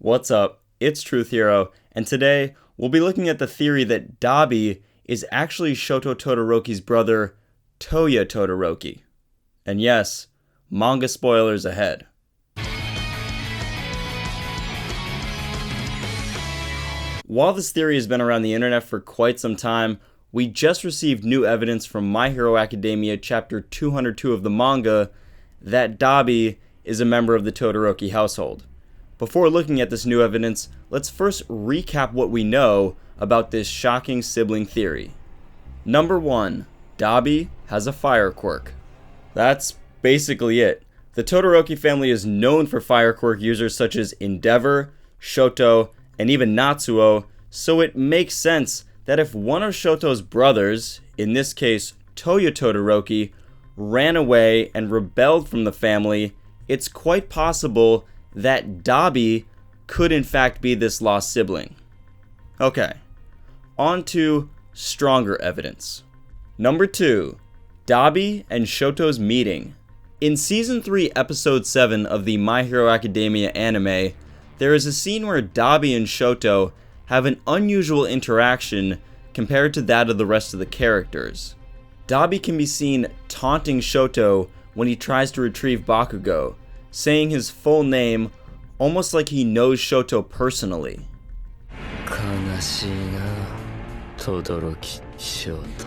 What's up? It's Truth Hero, and today we'll be looking at the theory that Dabi is actually Shoto Todoroki's brother, Touya Todoroki. And yes, manga spoilers ahead. While this theory has been around the internet for quite some time, we just received new evidence from My Hero Academia chapter 202 of the manga that Dabi is a member of the Todoroki household. Before looking at this new evidence, let's first recap what we know about this shocking sibling theory. Number 1. Dabi has a fire quirk. That's basically it. The Todoroki family is known for fire quirk users such as Endeavor, Shoto, and even Natsuo, so it makes sense that if one of Shoto's brothers, in this case Touya Todoroki, ran away and rebelled from the family, it's quite possible that Dabi could in fact be this lost sibling. Okay, on to stronger evidence. Number 2. Dabi and Shoto's meeting. In Season 3, Episode 7 of the My Hero Academia anime, there is a scene where Dabi and Shoto have an unusual interaction compared to that of the rest of the characters. Dabi can be seen taunting Shoto when he tries to retrieve Bakugo, saying his full name almost like he knows Shoto personally. Todoroki Shoto.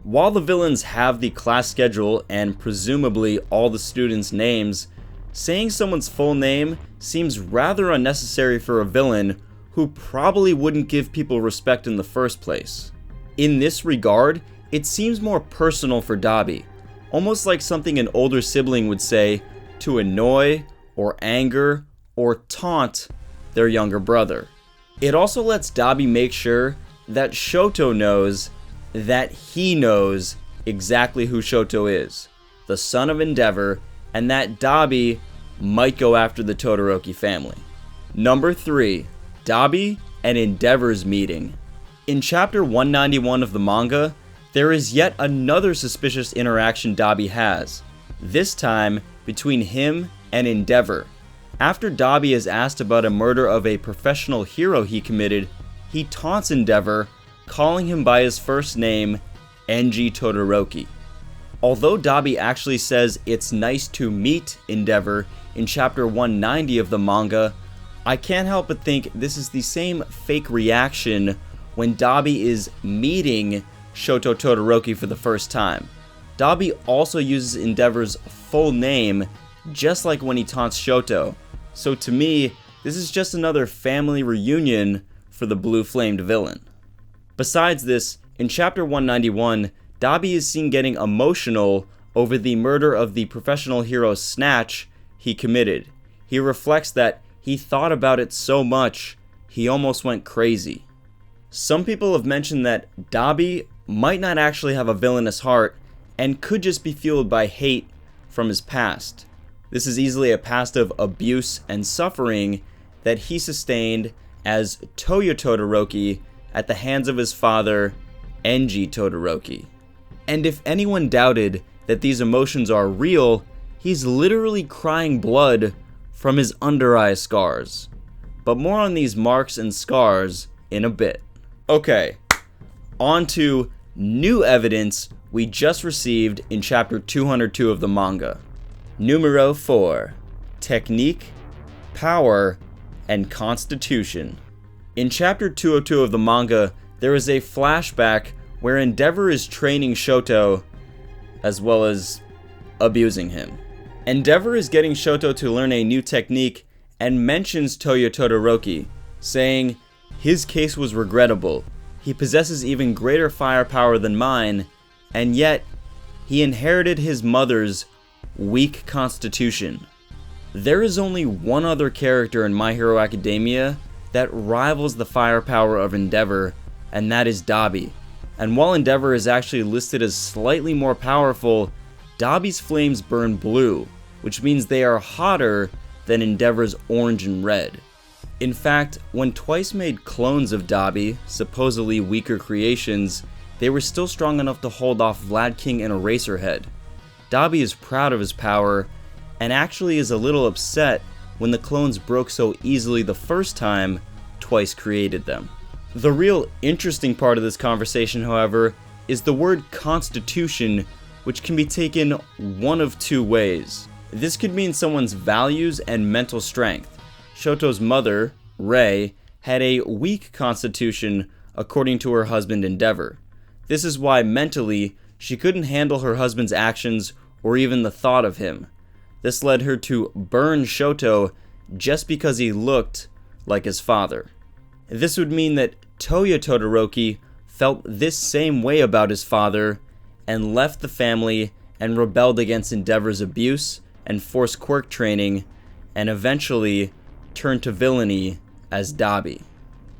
While the villains have the class schedule and presumably all the students' names, saying someone's full name seems rather unnecessary for a villain who probably wouldn't give people respect in the first place. In this regard, it seems more personal for Dabi, almost like something an older sibling would say to annoy, or anger, or taunt their younger brother. It also lets Dabi make sure that Shoto knows that he knows exactly who Shoto is, the son of Endeavor, and that Dabi might go after the Todoroki family. Number 3. Dabi and Endeavor's meeting. In chapter 191 of the manga, there is yet another suspicious interaction Dabi has, this time between him and Endeavor. After Dabi is asked about a murder of a professional hero he committed, he taunts Endeavor, calling him by his first name, Enji Todoroki. Although Dabi actually says it's nice to meet Endeavor in chapter 190 of the manga, I can't help but think this is the same fake reaction when Dabi is meeting Shoto Todoroki for the first time. Dabi also uses Endeavor's full name, just like when he taunts Shoto. So to me, this is just another family reunion for the blue-flamed villain. Besides this, in chapter 191, Dabi is seen getting emotional over the murder of the professional hero Snatch he committed. He reflects that he thought about it so much, he almost went crazy. Some people have mentioned that Dabi might not actually have a villainous heart and could just be fueled by hate from his past. This is easily a past of abuse and suffering that he sustained as Touya Todoroki at the hands of his father, Enji Todoroki. And if anyone doubted that these emotions are real, he's literally crying blood from his under-eye scars. But more on these marks and scars in a bit. Okay, on to new evidence we just received in chapter 202 of the manga. Numero 4. Technique, Power, and Constitution. In chapter 202 of the manga, there is a flashback where Endeavor is training Shoto, as well as abusing him. Endeavor is getting Shoto to learn a new technique and mentions Touya Todoroki, saying, "His case was regrettable. He possesses even greater firepower than mine, and yet he inherited his mother's weak constitution." There is only one other character in My Hero Academia that rivals the firepower of Endeavor, and that is Dabi. And while Endeavor is actually listed as slightly more powerful, Dabi's flames burn blue, which means they are hotter than Endeavor's orange and red. In fact, when Twice made clones of Dabi, supposedly weaker creations, they were still strong enough to hold off Vlad King and Eraserhead. Dabi is proud of his power, and actually is a little upset when the clones broke so easily the first time Twice created them. The real interesting part of this conversation, however, is the word constitution, which can be taken one of two ways. This could mean someone's values and mental strength. Shoto's mother, Rei, had a weak constitution according to her husband Endeavor. This is why mentally she couldn't handle her husband's actions or even the thought of him. This led her to burn Shoto just because he looked like his father. This would mean that Touya Todoroki felt this same way about his father and left the family and rebelled against Endeavor's abuse and forced Quirk training, and eventually turned to villainy as Dabi.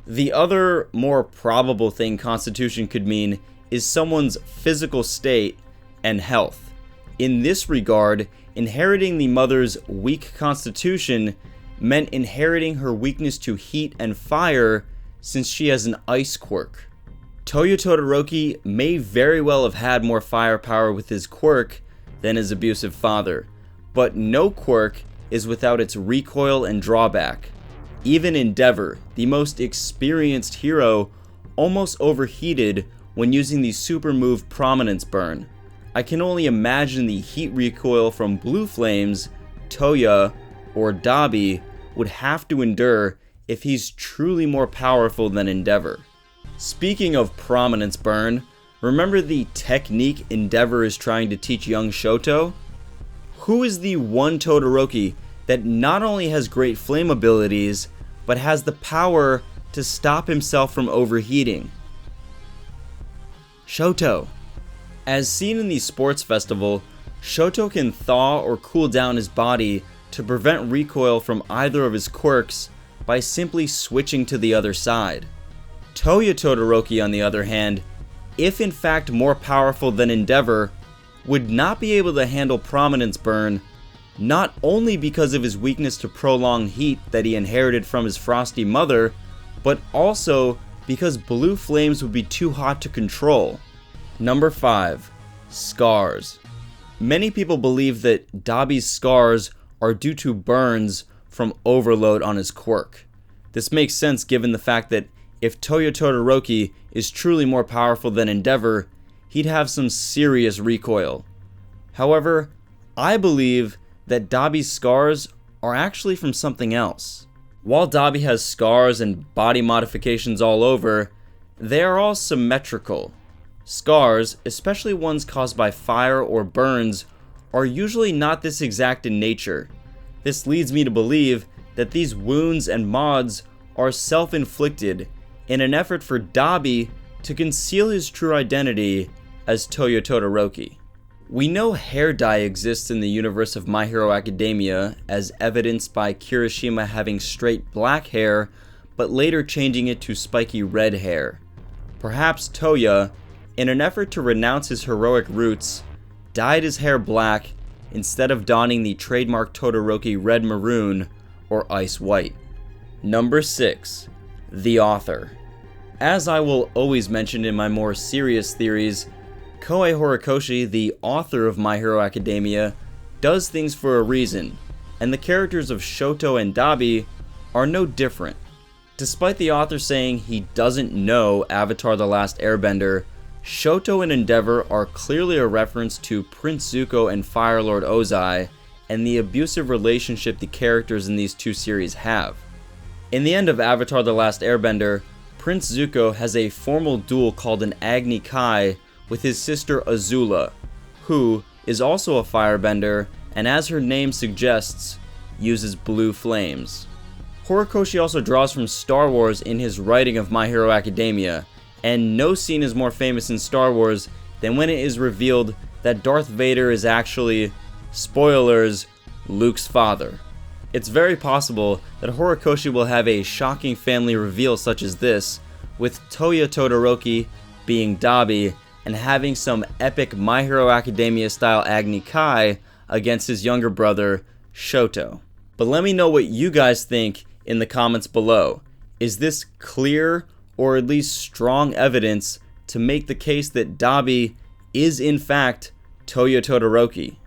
The other, more probable thing constitution could mean is someone's physical state and health. In this regard, inheriting the mother's weak constitution meant inheriting her weakness to heat and fire, since she has an ice quirk. Touya Todoroki may very well have had more firepower with his quirk than his abusive father, but no quirk is without its recoil and drawback. Even Endeavor, the most experienced hero, almost overheated when using the super move Prominence Burn. I can only imagine the heat recoil from blue flames Touya or Dabi would have to endure if he's truly more powerful than Endeavor. Speaking of Prominence Burn, remember the technique Endeavor is trying to teach young Shoto? Who is the one Todoroki that not only has great flame abilities, but has the power to stop himself from overheating? Shoto. As seen in the sports festival, Shoto can thaw or cool down his body to prevent recoil from either of his quirks by simply switching to the other side. Touya Todoroki, on the other hand, if in fact more powerful than Endeavor, would not be able to handle Prominence Burn, not only because of his weakness to prolonged heat that he inherited from his frosty mother, but also because blue flames would be too hot to control. Number 5. Scars. Many people believe that Dabi's scars are due to burns from overload on his quirk. This makes sense given the fact that if Touya Todoroki is truly more powerful than Endeavor, he'd have some serious recoil. However, I believe that Dabi's scars are actually from something else. While Dabi has scars and body modifications all over, they are all symmetrical. Scars, especially ones caused by fire or burns, are usually not this exact in nature. This leads me to believe that these wounds and mods are self-inflicted in an effort for Dabi to conceal his true identity as Touya Todoroki. We know hair dye exists in the universe of My Hero Academia, as evidenced by Kirishima having straight black hair, but later changing it to spiky red hair. Perhaps Touya, in an effort to renounce his heroic roots, dyed his hair black instead of donning the trademark Todoroki red maroon or ice white. Number 6. The author. As I will always mention in my more serious theories, Koei Horikoshi, the author of My Hero Academia, does things for a reason, and the characters of Shoto and Dabi are no different. Despite the author saying he doesn't know Avatar: The Last Airbender, Shoto and Endeavor are clearly a reference to Prince Zuko and Fire Lord Ozai, and the abusive relationship the characters in these two series have. In the end of Avatar: The Last Airbender, Prince Zuko has a formal duel called an Agni Kai with his sister Azula, who is also a firebender and, as her name suggests, uses blue flames. Horikoshi also draws from Star Wars in his writing of My Hero Academia, and no scene is more famous in Star Wars than when it is revealed that Darth Vader is actually, spoilers, Luke's father. It's very possible that Horikoshi will have a shocking family reveal such as this, with Touya Todoroki being Dabi and having some epic My Hero Academia style Agni Kai against his younger brother, Shoto. But let me know what you guys think in the comments below. Is this clear or at least strong evidence to make the case that Dabi is in fact Touya Todoroki?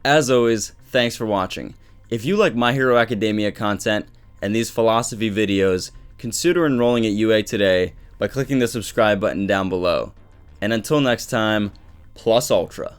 As always, thanks for watching. If you like My Hero Academia content and these philosophy videos, consider enrolling at UA today by clicking the subscribe button down below. And until next time, plus ultra.